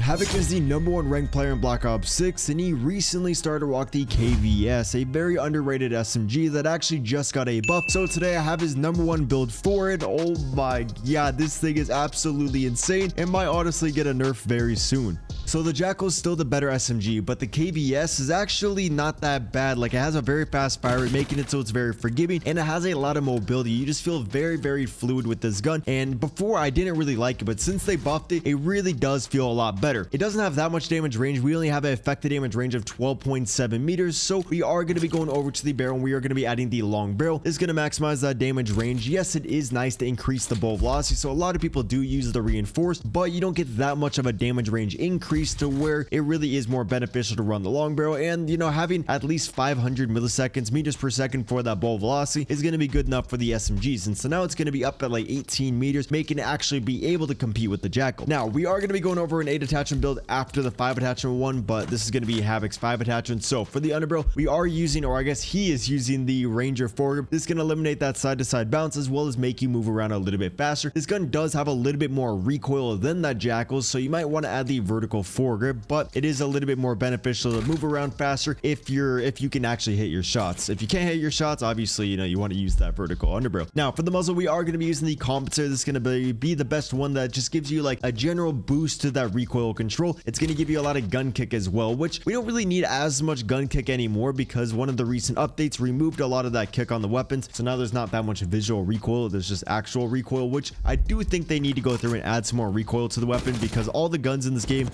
Havok is the #1 ranked player in Black Ops 6, and he recently started to rock the KVS, a very underrated SMG that actually just got a buff. So today I have his #1 build for it. Oh my god, this thing is absolutely insane and might honestly get a nerf very soon. So the Jackal is still the better SMG, but the KVS is actually not that bad. Like, it has a very fast fire rate, making it so it's very forgiving, and it has a lot of mobility. You just feel very fluid with this gun. And before I didn't really like it, but since they buffed it, it really does feel a lot better. It doesn't have that much damage range. We only have an effective damage range of 12.7 meters. So we are going to be going over to the barrel, and we are going to be adding the long barrel. It's going to maximize that damage range. Yes, it is nice to increase the bolt velocity. So a lot of people do use the reinforced, but you don't get that much of a damage range increase to where it really is more beneficial to run the long barrel. And you know, having at least 500 milliseconds meters per second for that bolt velocity is going to be good enough for the SMGs. And so now it's going to be up at like 18 meters, making it actually be able to compete with the Jackal. Now we are going to be going over an 8 attachment build after the 5 attachment one, but this is going to be Havok's 5 attachment. So for the underbarrel, we are using, or I guess he is using, the Ranger foregrip. This can eliminate that side to side bounce as well as make you move around a little bit faster. This gun does have a little bit more recoil than that Jackal's, so you might want to add the vertical foregrip, but it is a little bit more beneficial to move around faster if you can actually hit your shots. If you can't hit your shots, obviously, you know, you want to use that vertical underbarrel. Now for the muzzle, we are going to be using the compensator. This is going to be the best one that just gives you like a general boost to that recoil control. It's going to give you a lot of gun kick as well, which we don't really need as much gun kick anymore because one of the recent updates removed a lot of that kick on the weapons. So now there's not that much visual recoil. There's just actual recoil, which I do think they need to go through and add some more recoil to the weapon because all the guns in this game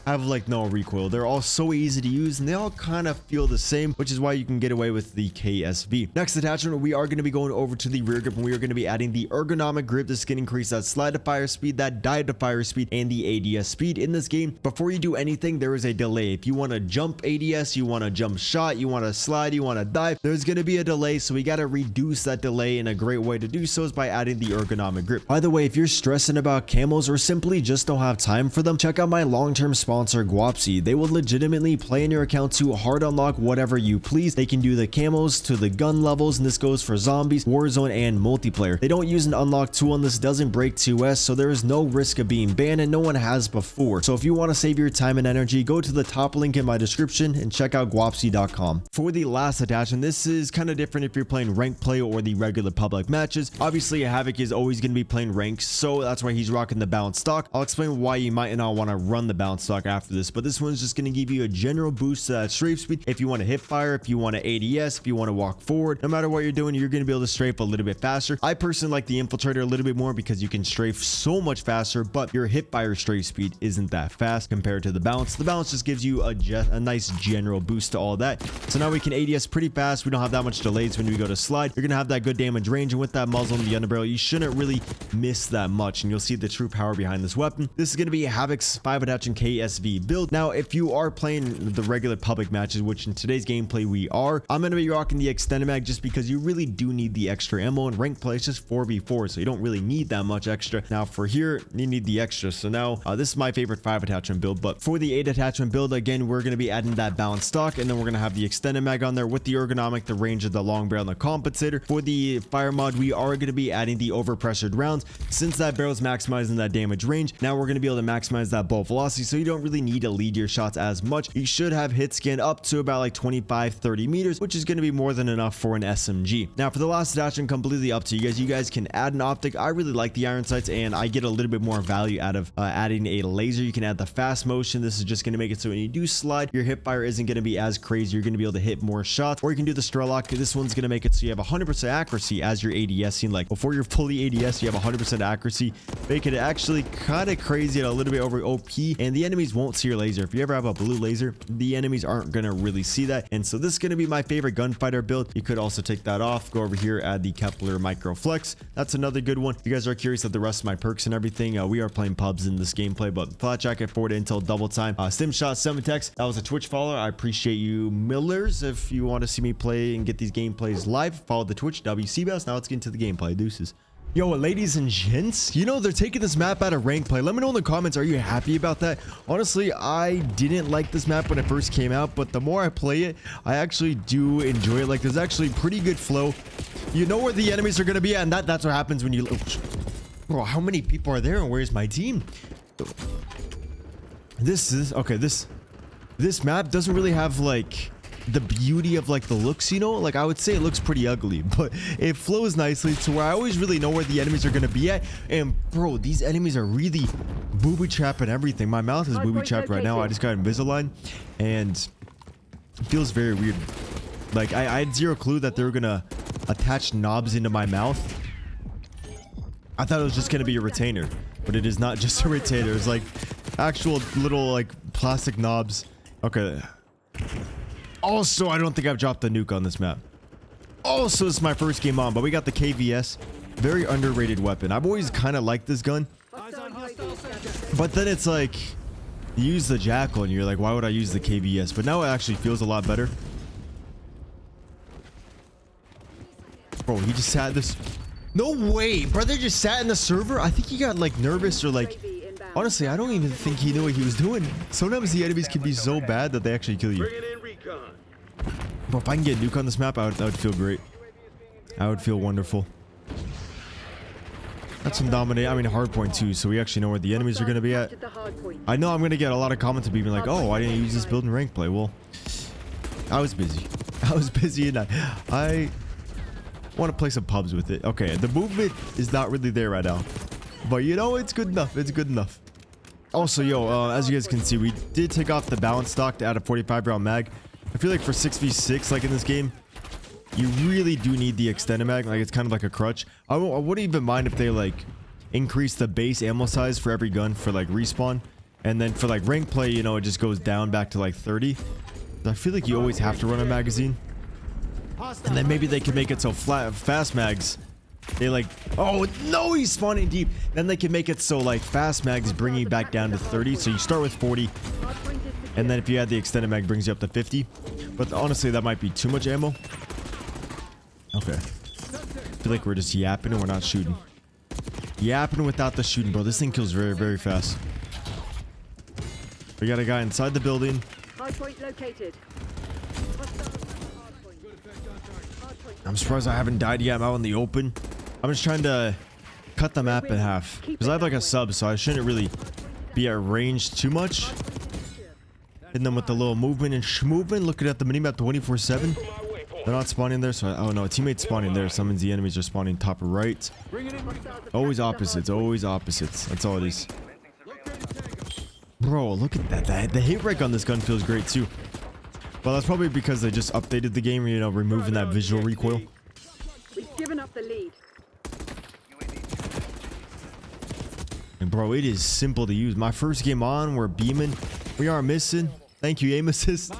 have like no recoil. They're all so easy to use and they all kind of feel the same, which is why you can get away with the KSV. Next attachment, we are going to be going over to the rear grip, and we are going to be adding the ergonomic grip. This can increase that slide to fire speed, that dive to fire speed, and the ADS speed. In this game, before you do anything, there is a delay. If you want to jump ADS, you want to jump shot, you want to slide, you want to dive, there's going to be a delay. So we got to reduce that delay, and a great way to do so is by adding the ergonomic grip. By the way, if you're stressing about camos or simply just don't have time for them, check out my long-term sponsor Guapsi. They will legitimately play in your account to hard unlock whatever you please. They can do the camos to the gun levels, and this goes for zombies, Warzone, and multiplayer. They don't use an unlock tool, and this doesn't break 2S, so there is no risk of being banned, and no one has before. So if you want to save your time and energy, go to the top link in my description and check out guapsi.com. For the last attachment, this is kind of different if you're playing ranked play or the regular public matches. Obviously Havok is always going to be playing ranked, so that's why he's rocking the bounce stock. I'll explain why you might not want to run the bounce stock after this, but this one's just going to give you a general boost to that strafe speed. If you want to hip fire, if you want to ADS, if you want to walk forward, no matter what you're doing, you're going to be able to strafe a little bit faster. I personally like the infiltrator a little bit more because you can strafe so much faster, but your hip fire strafe speed isn't that fast compared to the bounce. The bounce just gives you a nice general boost to all that. So now we can ADS pretty fast. We don't have that much delays when we go to slide. You're going to have that good damage range, and with that muzzle and the underbarrel, you shouldn't really miss that much, and you'll see the true power behind this weapon. This is going to be Havok's 5 attachment KSV build. Now if you are playing the regular public matches, which in today's gameplay we are, I'm going to be rocking the extended mag just because you really do need the extra ammo. In ranked play, it's just 4v4, so you don't really need that much extra. Now for here, you need the extra. So now this is my favorite 5 attachment build, but for the 8 attachment build, again, we're going to be adding that balanced stock, and then we're going to have the extended mag on there with the ergonomic, the range of the long barrel, and the compensator. For the fire mod, we are going to be adding the overpressured rounds. Since that barrel is maximizing that damage range, now we're going to be able to maximize that bolt velocity, so you don't really need to lead your shots as much. You should have hit scan up to about like 25-30 meters, which is going to be more than enough for an SMG. Now for the last attachment, completely up to you guys. You guys can add an optic. I really like the iron sights, and I get a little bit more value out of adding a laser. You can add the fast motion. This is just going to make it so when you do slide, your hip fire isn't going to be as crazy. You're going to be able to hit more shots, or you can do the Strellock. This one's going to make it so you have 100% accuracy as your ADSing. Like before you're fully ADS, you have 100% accuracy, make it actually kind of crazy and a little bit over OP, and the enemies won't see your laser. If you ever have a blue laser, the enemies aren't going to really see that. And so this is going to be my favorite gunfighter build. You could also take that off, go over here, add the Kepler micro flex. That's another good one. If you guys are curious of the rest of my perks and everything, we are playing pubs in this gameplay, but flat jacket forward until double time, stim shot, 7 text. That was a Twitch follower. I appreciate you, Millers. If you want to see me play and get these gameplays live, follow the Twitch, WC Best. Now let's get into the gameplay. Deuces. Yo, ladies and gents, you know, they're taking this map out of rank play. Let me know in the comments, are you happy about that? Honestly, I didn't like this map when it first came out, but the more I play it, I actually do enjoy it. Like, there's actually pretty good flow. You know where the enemies are going to be, and that's what happens when you... Bro, how many people are there, and where's my team? This is okay. This map doesn't really have like the beauty of like the looks, you know. Like I would say it looks pretty ugly, but it flows nicely to where I always really know where the enemies are gonna be at. And bro, these enemies are really booby trapping everything. My mouth is booby trapped right now. I just got Invisalign and it feels very weird. Like I had zero clue that they were gonna attach knobs into my mouth. I thought it was just gonna be a retainer, but it is not just a retainer. It's like actual little like plastic knobs. Okay. Also, I don't think I've dropped the nuke on this map. Also, this is my first game on, but we got the KVS. Very underrated weapon. I've always kind of liked this gun. But then it's like, you use the Jackal and you're like, why would I use the KVS? But now it actually feels a lot better. Bro, he just sat this... No way! Brother just sat in the server? I think he got like nervous or like... Honestly, I don't even think he knew what he was doing. Sometimes the enemies can be so bad that they actually kill you. Bro, if I can get a nuke on this map, I would feel great. I would feel wonderful. That's some dominate. I mean, hardpoint too, so we actually know where the enemies are going to be at. I know I'm going to get a lot of comments of people like, oh, why didn't you use this build in rank play? Well, I was busy. I was busy and I want to play some pubs with it. Okay, the movement is not really there right now. But you know, it's good enough. It's good enough. Also, yo, as you guys can see, we did take off the balance stock to add a 45 round mag. I feel like for 6v6, like in this game, you really do need the extended mag. Like it's kind of like a crutch. I wouldn't even mind if they like increase the base ammo size for every gun for like respawn. And then for like rank play, you know, it just goes down back to like 30. I feel like you always have to run a magazine. And then maybe they can make it so fast mags. They like, oh no, he's spawning deep. Then they can make it so like fast mags bring you back down to 30. So you start with 40. And then if you add the extended mag, brings you up to 50. But honestly, that might be too much ammo. Okay. I feel like we're just yapping and we're not shooting. Yapping without the shooting, bro. This thing kills very, very fast. We got a guy inside the building. Hardpoint located. I'm surprised I haven't died yet. I'm out in the open. I'm just trying to cut the map in half. Because I have like a sub, so I shouldn't really be at range too much. Hitting them with the little movement and schmovement. Looking at the minimap 24/7. They're not spawning there, so oh no, a teammate's spawning there. Some means the enemies are spawning top right. Always opposites, always opposites. That's all it is. Bro, look at that. The hit rate on this gun feels great too. Well, that's probably because they just updated the game, you know, removing that visual recoil. We've given up the lead. And bro, it is simple to use. My first game on, we're beaming. We are missing. Thank you, aim assist.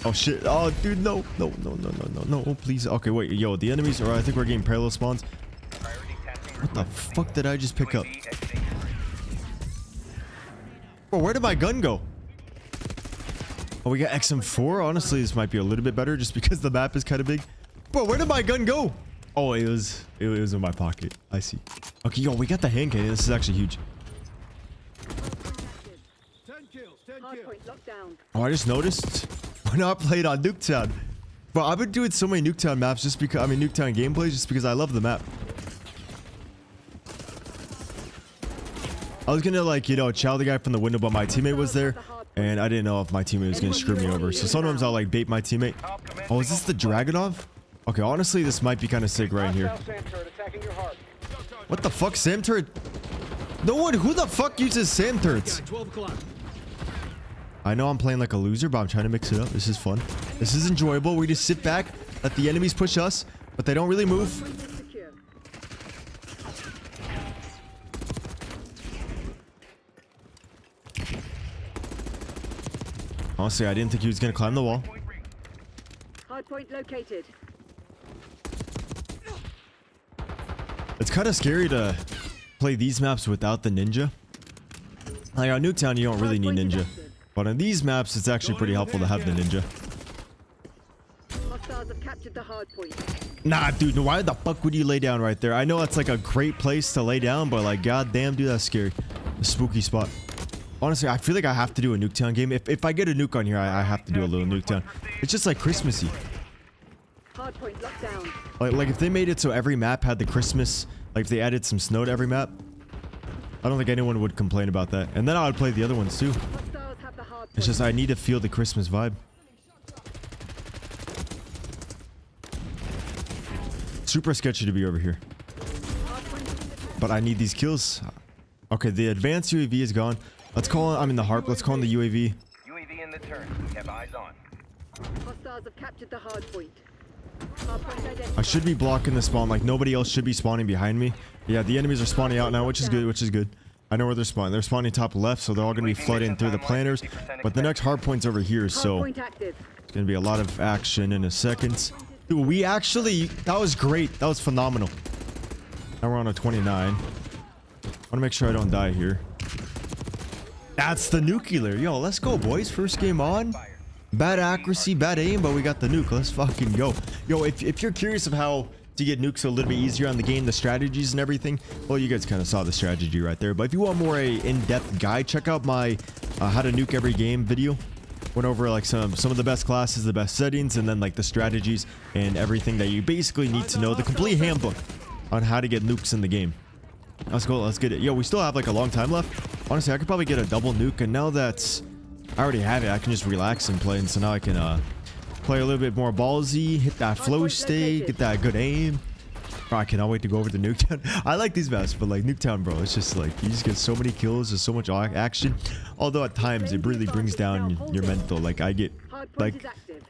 Oh shit. Oh dude, no, please. Okay, wait, yo, the enemies are, I think we're getting parallel spawns. What the fuck did I just pick up? Bro, where did my gun go? Oh, we got XM4. Honestly, this might be a little bit better just because the map is kind of big. Bro, where did my gun go? Oh, it was in my pocket. I see. Okay, yo, we got the hand cannon. This is actually huge. 10 kills. Hardpoint locked down. Oh, I just noticed we're not playing on Nuketown. Bro, I've been doing so many Nuketown maps just because, I mean, Nuketown gameplays just because I love the map. I was gonna like, you know, chow the guy from the window, but my teammate was there. And I didn't know if my teammate was going to screw me over. So sometimes I'll like bait my teammate. Oh, is this the Dragunov? Okay, honestly, this might be kind of sick right here. What the fuck, SAM turret? No one, who the fuck uses SAM turrets? I know I'm playing like a loser, but I'm trying to mix it up. This is fun. This is enjoyable. We just sit back, let the enemies push us, but they don't really move. Honestly, I didn't think he was going to climb the wall. Hardpoint located. It's kind of scary to play these maps without the ninja. Like on Nuketown, you don't really need ninja. But on these maps, it's actually pretty helpful to have the ninja. Hostiles have captured the hardpoint. Nah, dude, why the fuck would you lay down right there? I know it's like a great place to lay down, but like, goddamn, dude, that's scary. A spooky spot. Honestly, I feel like I have to do a Nuketown game. If I get a nuke on here, I have to do a little Nuketown. It's just like Christmassy. Hardpoint locked down. Like if they made it so every map had the Christmas, like if they added some snow to every map, I don't think anyone would complain about that. And then I would play the other ones too. Hostiles have the hard It's point. just I need to feel the Christmas vibe. Super sketchy to be over here. Hard point is But I need these kills. Okay, the advanced UAV is gone. Let's call it, I'm in the harp. Let's call in the UAV. UAV in the turn. We have eyes on. Hostiles have captured the hard point. Hard point I identified. should be blocking the spawn. Like nobody else should be spawning behind me. Yeah, the enemies are spawning out now, which is good, which is good. I know where they're spawning. They're spawning top left, so they're all going to be flooding through the planters. But the next hard point's over here, Hard so point active. it's going to be a lot of action in a second. Dude, we actually, that was great. That was phenomenal. Now we're on a 29. I want to make sure I don't die here. That's the nuclear. Yo, let's go, boys. First game on. Bad accuracy, bad aim, but we got the nuke. Let's fucking go. Yo, if you're curious of how to get nukes a little bit easier on the game, the strategies and everything, well, you guys kind of saw the strategy right there. But if you want more a in-depth guide, check out my how to nuke every game video. Went over like some of the best classes, the best settings, and then like the strategies and everything that you basically need to know. The complete handbook on how to get nukes in the game. Let's go. Let's get it. Yo, we still have like a long time left. Honestly, I could probably get a double nuke, and now that I already have it, I can just relax and play. And so now I can play a little bit more ballsy, hit that flow state, get that good aim. Bro, I cannot wait to go over to Nuketown. I like these maps, but like Nuketown, bro, it's just like you just get so many kills, there's so much action. Although at times it really brings down your mental. Like I get, like,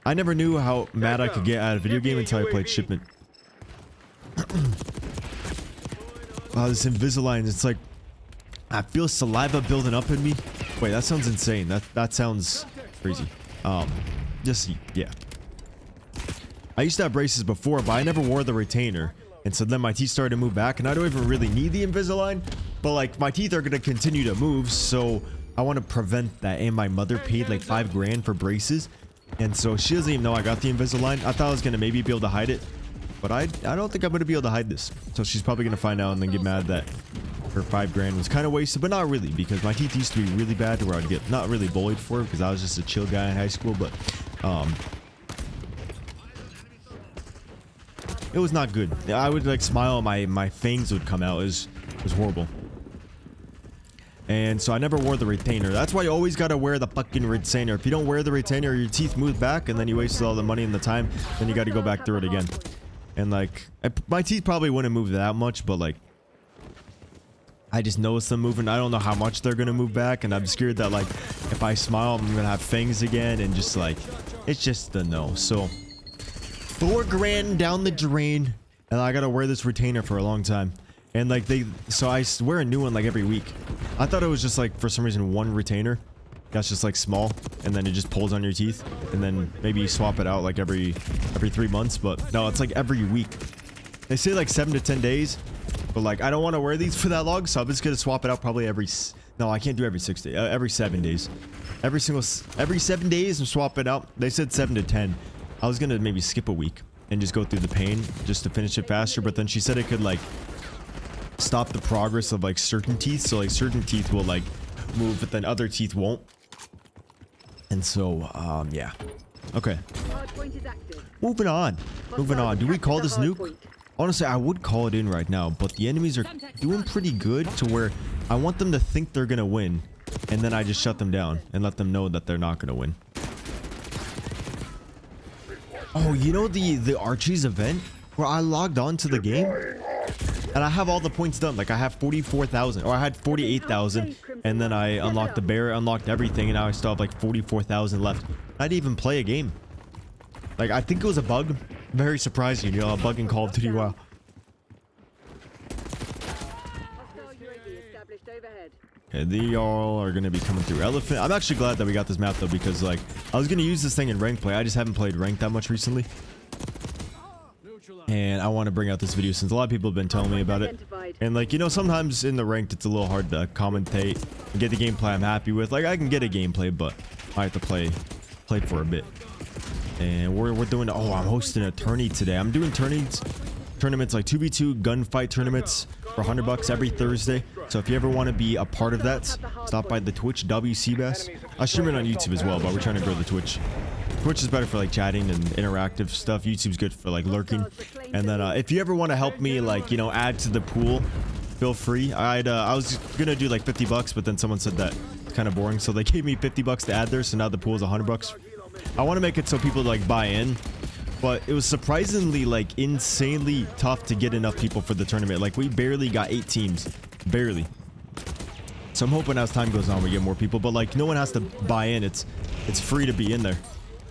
I never knew how mad I could get at a video game until I played Shipment. Wow, this Invisalign, it's like I feel saliva building up in me. Wait, that sounds insane. That sounds crazy. Just yeah. I used to have braces before, but I never wore the retainer. And so then my teeth started to move back, and I don't even really need the Invisalign, but like my teeth are going to continue to move, so I want to prevent that. And my mother paid like $5 grand for braces, and so she doesn't even know I got the Invisalign. I thought I was going to maybe be able to hide it, but I don't think I'm going to be able to hide this. So she's probably going to find out and then get mad that her $5 grand was kind of wasted, but not really, because my teeth used to be really bad to where I'd get not really bullied for it because I was just a chill guy in high school, but it was not good. I would like smile, my fangs would come out. It was horrible. And so I never wore the retainer. That's why you always gotta wear the fucking retainer. If you don't wear the retainer, your teeth move back, and then you wasted all the money and the time. Then you gotta go back through it again. And like, my teeth probably wouldn't move that much, but like, I just noticed them moving. I don't know how much they're gonna move back, and I'm scared that like, if I smile, I'm gonna have fangs again, and just like, it's just a no. So $4 grand down the drain, and I gotta wear this retainer for a long time. And like so I wear a new one like every week. I thought it was just like for some reason one retainer that's just like small, and then it just pulls on your teeth, and then maybe you swap it out like every 3 months, but no, it's like every week. They say like 7 to 10 days, but like I don't want to wear these for that long, so I'm just gonna swap it out probably no, I can't do every 6 days, every 7 days. Every 7 days and swap it out. They said 7 to 10. I was gonna maybe skip a week and just go through the pain just to finish it faster, but then she said it could like stop the progress of like certain teeth, so like certain teeth will like move, but then other teeth won't. And so yeah, okay, moving on. Do we call this nuke? Honestly, I would call it in right now, but the enemies are doing pretty good to where I want them to think they're gonna win, and then I just shut them down and let them know that they're not gonna win. Oh, you know the Archie's event where I logged on to the game and I have all the points done. Like I have 44,000, or I had 48,000, and then I unlocked the bear, unlocked everything, and now I still have like 44,000 left. I didn't even play a game. Like I think it was a bug. Very surprising, you know, a bug in Call of Duty. Wow. Okay, they all are going to be coming through Elephant. I'm actually glad that we got this map though, because like I was going to use this thing in rank play. I just haven't played rank that much recently, and I want to bring out this video since a lot of people have been telling me about it. And like, you know, sometimes in the ranked it's a little hard to commentate and get the gameplay I'm happy with. Like I can get a gameplay, but I have to play for a bit. And we're doing, oh, I'm hosting a tourney today. I'm doing tournaments like 2v2 gunfight tournaments for $100 every Thursday. So if you ever want to be a part of that, stop by the Twitch, WCBass. I stream it on YouTube as well, but we're trying to grow the Twitch. Twitch is better for like chatting and interactive stuff. YouTube's good for like lurking. And then if you ever want to help me, like, you know, add to the pool feel free. I was gonna do like 50 bucks, but then someone said that it's kind of boring, so they gave me 50 bucks to add there. So now the pool is 100 bucks. I want to make it so people like buy in, but it was surprisingly like insanely tough to get enough people for the tournament. Like we barely got 8 teams, barely. So I'm hoping as time goes on we get more people, but like no one has to buy in. It's free to be in there.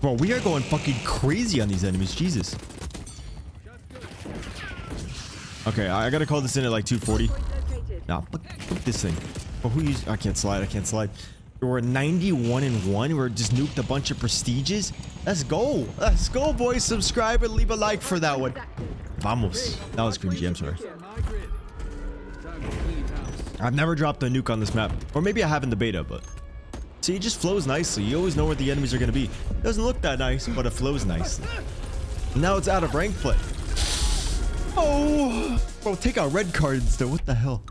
Bro, we are going fucking crazy on these enemies. Jesus. Okay, I gotta call this in at like 240. Nah, fuck this thing. Oh, who used? I can't slide. I can't slide. We're 91-1. We're just nuked a bunch of prestiges. Let's go. Let's go, boys. Subscribe and leave a like for that one. Vamos. That was cringy. I'm sorry. I've never dropped a nuke on this map. Or maybe I have in the beta, but... See, it just flows nicely. You always know where the enemies are going to be. It doesn't look that nice, but it flows nicely. Now it's out of rank play. Oh! Bro, take out red cards, though. What the hell?